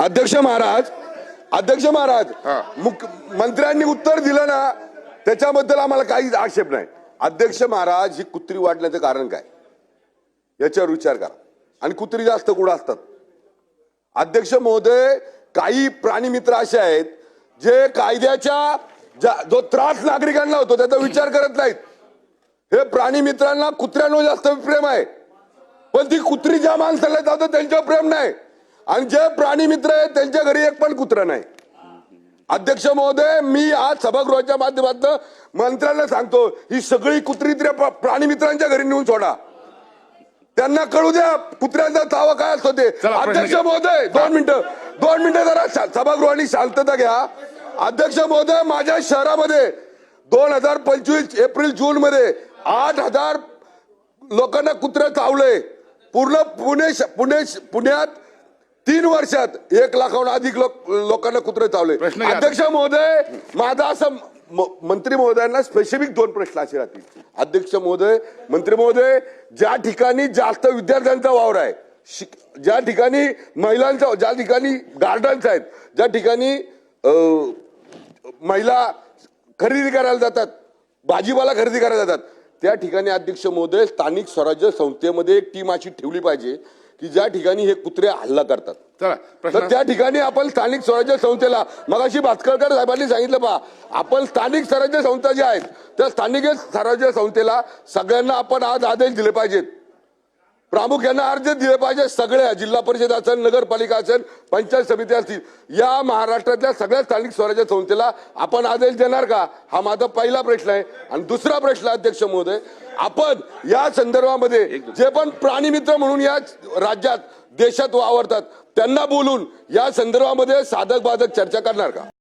अध्यक्ष महाराज मंत्र्यांनी उत्तर दिलं ना, त्याच्याबद्दल आम्हाला काही आक्षेप नाही. अध्यक्ष महाराज, ही कुत्री वाढण्याचं कारण काय याच्यावर विचार करा. आणि कुत्री जास्त कुठं असतात? अध्यक्ष महोदय, काही प्राणी मित्र असे आहेत जे कायद्याच्या जो त्रास नागरिकांना होतो त्याचा विचार करत नाहीत. हे प्राणी मित्रांना कुत्र्यांवर जास्त प्रेम आहे, पण ती कुत्री ज्या माणसाला जातं त्यांच्यावर प्रेम नाही. आणि जे प्राणी मित्र आहेत त्यांच्या घरी एक पण कुत्रा नाही. अध्यक्ष महोदय, मी आज सभागृहाच्या माध्यमातून मंत्र्यांना सांगतो, ही सगळी कुत्री प्राणी मित्रांच्या घरी नेऊन सोडा. त्यांना कळू द्या कुत्र्यांचा तावा काय असतो ते. अध्यक्ष महोदय, 2 मिनिटं जरा सभागृहाने शांतता घ्या. अध्यक्ष महोदय, माझ्या शहरामध्ये 2025 एप्रिल जून मध्ये 8,000 लोकांना कुत्रे चावले. पूर्ण पुण्यात 3 वर्षात 1 लाखाहून अधिक लोकांना कुत्रे चावले. अध्यक्ष महोदय, माझा असं मंत्री महोदयांना स्पेसिफिक 2 प्रश्न असे राहतील. अध्यक्ष महोदय, मंत्री महोदय, ज्या ठिकाणी जास्त विद्यार्थ्यांचा वावर आहे, ज्या ठिकाणी महिलांचा, ज्या ठिकाणी गार्डन्स आहेत, ज्या ठिकाणी महिला खरेदी करायला जातात, भाजीपाला खरेदी करायला जातात, त्या ठिकाणी अध्यक्ष महोदय स्थानिक स्वराज्य संस्थेमध्ये एक टीम अशी ठेवली पाहिजे की ज्या ठिकाणी हे कुत्रे हल्ला करतात. तर त्या ठिकाणी आपण स्थानिक स्वराज्य संस्थेला, मगाशी भास्करकर साहेबांनी सांगितलं, पहा आपण स्थानिक स्वराज्य संस्था ज्या आहेत त्या स्थानिक स्वराज्य संस्थेला सगळ्यांना आपण आज आदेश दिले पाहिजेत, प्रामुख्याने अर्ज दिले पाहिजे. सगळ्या जिल्हा परिषद असेल, नगरपालिका असेल, पंचायत समिती असतील, या महाराष्ट्रातल्या सगळ्या स्थानिक स्वराज्य संस्थेला आपण आदेश देणार का? हा माझा पहिला प्रश्न आहे. आणि दुसरा प्रश्न, अध्यक्ष महोदय, आपण या संदर्भामध्ये जे पण प्राणी मित्र म्हणून या राज्यात देशात वावरतात त्यांना बोलून या संदर्भामध्ये साधक बाधक चर्चा करणार का?